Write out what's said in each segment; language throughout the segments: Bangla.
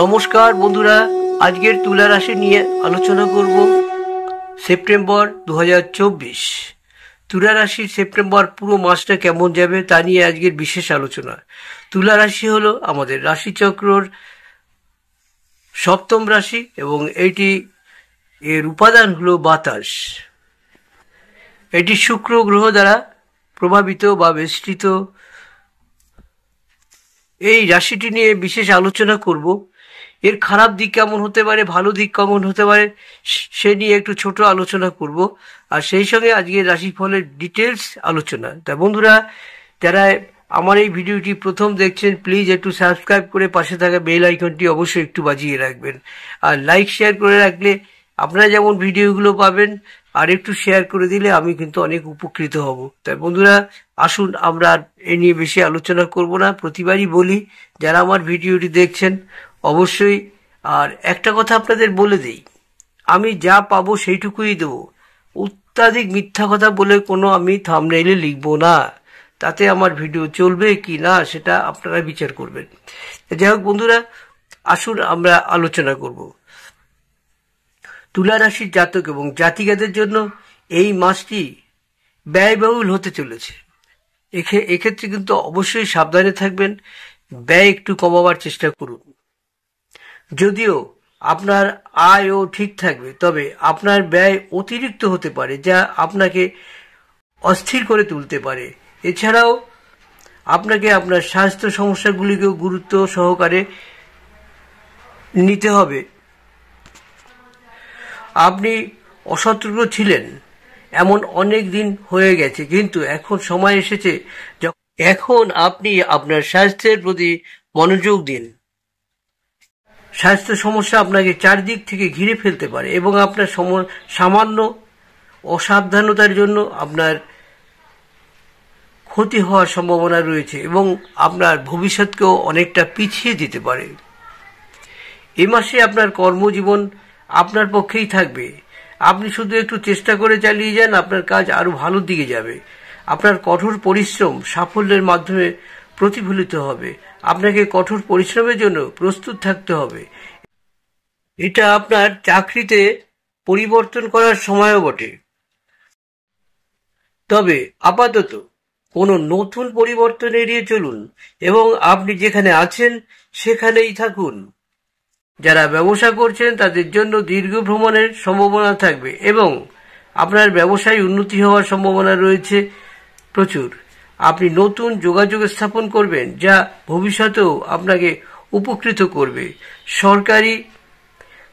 নমস্কার বন্ধুরা, আজকের তুলা রাশি নিয়ে আলোচনা করব সেপ্টেম্বর 2024। তুলা রাশির সেপ্টেম্বর পুরো মাসটা কেমন যাবে তা নিয়ে আজকের বিশেষ আলোচনা। তুলা রাশি হলো আমাদের রাশিচক্রর সপ্তম রাশি এবং এর উপাদান হলো বাতাস। এটি শুক্র গ্রহ দ্বারা প্রভাবিত বা বেষ্টিত। এই রাশিটি নিয়ে বিশেষ আলোচনা করব। এর খারাপ দিক কেমন হতে পারে, ভালো দিক কেমন হতে পারে, সে নিয়ে একটু ছোট আলোচনা করব। আর সেই সঙ্গে আজকের রাশিফলের ডিটেলস আলোচনা। তা বন্ধুরা, যারা আমার এই ভিডিওটি প্রথম দেখছেন, প্লিজ একটু সাবস্ক্রাইব করে পাশে থাকা বেল আইকনটি অবশ্যই একটু বাজিয়ে রাখবেন। আর লাইক শেয়ার করে রাখলে আপনারা যেমন ভিডিওগুলো পাবেন, আর একটু শেয়ার করে দিলে আমি কিন্তু অনেক উপকৃত হব। তাই বন্ধুরা, আসুন আমরা এ নিয়ে বেশি আলোচনা করব না। প্রতিবারই বলি, যারা আমার ভিডিওটি দেখছেন অবশ্যই, আর একটা কথা আপনাদের বলে দেই, আমি যা পাবো সেইটুকুই দেবো। অত্যাধিক মিথ্যা কথা বলে কোনো আমি থাম্বনেইলে লিখবো না। তাতে আমার ভিডিও চলবে কি না সেটা আপনারা বিচার করবেন। যাই হোক বন্ধুরা, আসুন আমরা আলোচনা করব। তুলা রাশির জাতক এবং জাতিকাদের জন্য এই মাসটি ব্যয়বহুল হতে চলেছে। এক্ষেত্রে কিন্তু অবশ্যই সাবধানে থাকবেন, ব্যয় একটু কমাবার চেষ্টা করুন। যদিও আপনার আয়ও ঠিক থাকবে, তবে আপনার ব্যয় অতিরিক্ত হতে পারে, যা আপনাকে অস্থির করে তুলতে পারে। এছাড়াও আপনাকে আপনার স্বাস্থ্য সমস্যাগুলিকেও গুরুত্ব সহকারে নিতে হবে। আপনি অসতর্ক ছিলেন এমন অনেক দিন হয়ে গেছে, কিন্তু এখন সময় এসেছে এখন আপনি আপনার স্বাস্থ্যের প্রতি মনোযোগ দিন। স্বাস্থ্য সমস্যা আপনাকে চারদিক থেকে ঘিরে ফেলতে পারে এবং আপনার সামান্য অসাবধানতার জন্য আপনার ক্ষতি হওয়ার সম্ভাবনা রয়েছে এবং আপনার ভবিষ্যৎকেও অনেকটা পিছিয়ে দিতে পারে। এ মাসে আপনার কর্মজীবন আপনার পক্ষেই থাকবে। আপনি শুধু একটু চেষ্টা করে চালিয়ে যান, আপনার কাজ আরো ভালো দিকে যাবে। আপনার কঠোর পরিশ্রম সাফল্যের মাধ্যমে প্রতিফলিত হবে। আপনাকে কঠোর পরিশ্রমের জন্য প্রস্তুত থাকতে হবে। এটা আপনার চাকরিতে পরিবর্তন করার সময়ও বটে। তবে আপাতত কোনো নতুন পরিবর্তন এড়িয়ে চলুন এবং আপনি যেখানে আছেন সেখানেই থাকুন। যারা ব্যবসা করছেন তাদের জন্য দীর্ঘ ভ্রমণের সম্ভাবনা থাকবে এবং আপনার ব্যবসায় উন্নতি হওয়ার সম্ভাবনা রয়েছে প্রচুর। আপনি নতুন যোগাযোগ স্থাপন করবেন, যা ভবিষ্যতেও আপনাকে উপকৃত করবে। সরকারি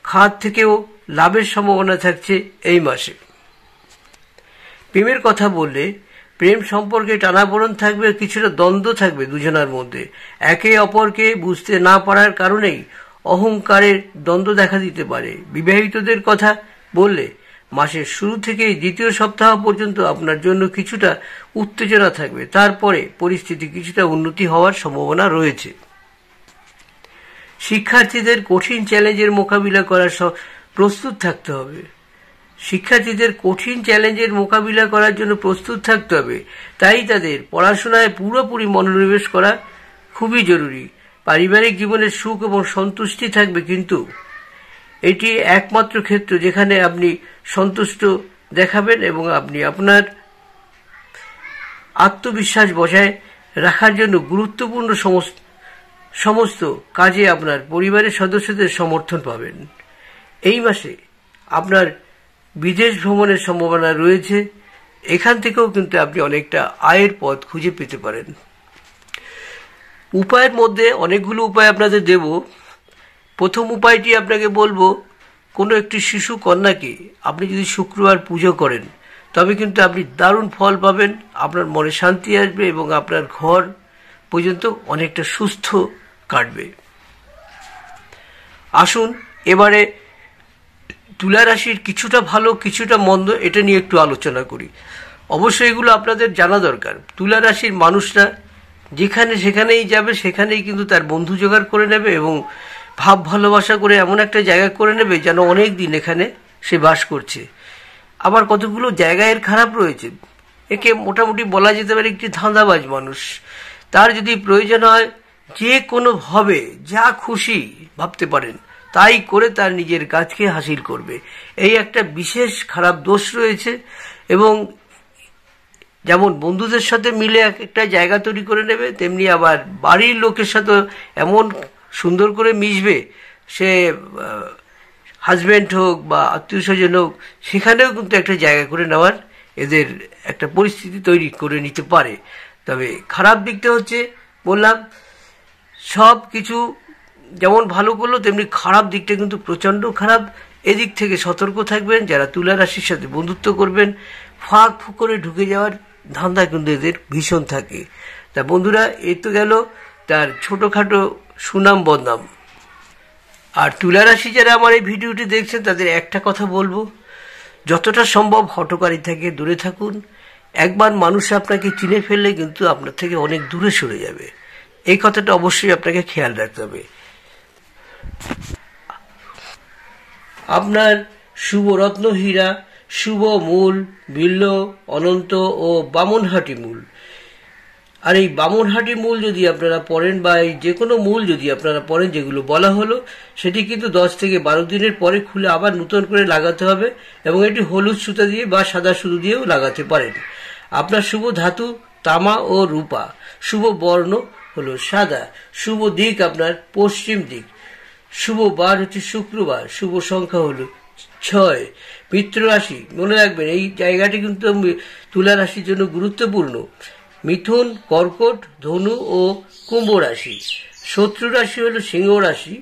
খাত থেকেও লাভের সম্ভাবনা থাকছে এই মাসে। প্রেমের কথা বললে, প্রেম সম্পর্কে টানাপোড়েন থাকবে, কিছুটা দ্বন্দ্ব থাকবে দুজনের মধ্যে। একে অপরকে বুঝতে না পারার কারণেই অহংকারের দ্বন্দ্ব দেখা দিতে পারে। বিবাহিতদের কথা বললে, মাসের শুরু থেকেই দ্বিতীয় সপ্তাহ পর্যন্ত আপনার জন্য কিছুটা উত্তেজনা থাকবে। তারপরে পরিস্থিতি কিছুটা উন্নতি হওয়ার সম্ভাবনা রয়েছে। শিক্ষার্থীদের কঠিন চ্যালেঞ্জের মোকাবিলা করার প্রস্তুত থাকতে হবে। শিক্ষার্থীদের কঠিন চ্যালেঞ্জের মোকাবিলা করার জন্য প্রস্তুত থাকতে হবে। তাই তাদের পড়াশোনায় পুরোপুরি মনোনিবেশ করা খুবই জরুরি। পারিবারিক জীবনের সুখ এবং সন্তুষ্টি থাকবে, কিন্তু এটি একমাত্র ক্ষেত্র যেখানে আপনি সন্তুষ্ট দেখাবেন এবং আপনি আপনার আত্মবিশ্বাস বজায় রাখার জন্য গুরুত্বপূর্ণ সমস্ত কাজে আপনার পরিবারের সদস্যদের সমর্থন পাবেন। এই মাসে আপনার বিদেশ ভ্রমণের সম্ভাবনা রয়েছে। এখান থেকেও কিন্তু আপনি অনেকটা আয়ের পথ খুঁজে পেতে পারেন। উপায়ের মধ্যে অনেকগুলো উপায় আপনাদের দেব। প্রথম উপায়টি আপনাকে বলবো, কোনো একটি শিশু কন্যাকে আপনি যদি শুক্রবার পুজো করেন, তবে কিন্তু আপনি দারুণ ফল পাবেন। আপনার মনে শান্তি আসবে এবং আপনার ঘর পর্যন্ত অনেকটা সুস্থ কাটবে। আসুন এবারে তুলা রাশির কিছুটা ভালো কিছুটা মন্দ এটা নিয়ে একটু আলোচনা করি। অবশ্যই এগুলো আপনাদের জানা দরকার। তুলা রাশির মানুষরা যেখানে সেখানেই যাবে, সেখানেই কিন্তু তার বন্ধু জোগাড় করে নেবে এবং ভাব ভালোবাসা করে এমন একটা জায়গা করে নেবে যেন অনেক দিন এখানে সে বাস করছে। আবার কতগুলো জায়গায় খারাপ রয়েছে। একে মোটামুটি বলা যেতে পারে একটি ধাঁধাবাজ মানুষ। তার যদি প্রয়োজন হয় যে কোনোভাবে যা খুশি ভাবতে পারেন তাই করে তার নিজের কাজকে হাসিল করবে। এই একটা বিশেষ খারাপ দোষ রয়েছে। এবং যেমন বন্ধুদের সাথে মিলে একটা জায়গা তৈরি করে নেবে, তেমনি আবার বাড়ির লোকের সাথে এমন সুন্দর করে মিশবে, সে হাজব্যান্ড হোক বা আত্মীয় স্বজন হোক, সেখানেও কিন্তু একটা জায়গা করে নেওয়ার এদের একটা পরিস্থিতি তৈরি করে নিতে পারে। তবে খারাপ দিকটা হচ্ছে, বললাম সব কিছু যেমন ভালো করলো তেমনি খারাপ দিকটা কিন্তু প্রচণ্ড খারাপ। এদিক থেকে সতর্ক থাকবেন। যারা তুলা রাশির সাথে বন্ধুত্ব করবেন, ফাঁক করে ঢুকে যাওয়ার ধান্দা কিন্তু এদের ভীষণ থাকে। তা বন্ধুরা, এই তো গেল তার ছোটোখাটো সুনাম বদনাম। আর তুলা রাশি যারা আমার এই ভিডিওটি দেখছেন, তাদের একটা কথা বলবো, যতটা সম্ভব হঠকারী থেকে দূরে থাকুন। একবার মানুষ আপনাকে চিনে ফেললে কিন্তু আপনার থেকে অনেক দূরে সরে যাবে। এই কথাটা অবশ্যই আপনাকে খেয়াল রাখতে হবে। আপনার শুভ রত্ন হীরা, শুভ মূল, বিল্ল, অনন্ত ও বামনহাটি মূল। আর এই বামনহাটি মূল যদি আপনারা পড়েন, বা এই যে কোনো মূল যদি আপনারা পড়েন যেগুলো বলা হলো, সেটি কিন্তু 10 থেকে 12 দিনের পরে খুলে আবার নতুন করে লাগাতে হবে। এবং এটি হলুদ সুতা দিয়ে বা সাদা সুতো দিয়েও লাগাতে পারেন। আপনার শুভ ধাতু তামা ও রূপা। শুভ বর্ণ হলো সাদা। শুভ দিক আপনার পশ্চিম দিক। শুভ বার হচ্ছে শুক্রবার। শুভ সংখ্যা হলো 6। মিত্র রাশি, মনে রাখবেন এই জায়গাটি কিন্তু তুলা রাশির জন্য গুরুত্বপূর্ণ। মিথুন, কর্কট, ধনু ও কুম্ভ রাশি। শত্রু রাশি হলো সিংহ রাশি।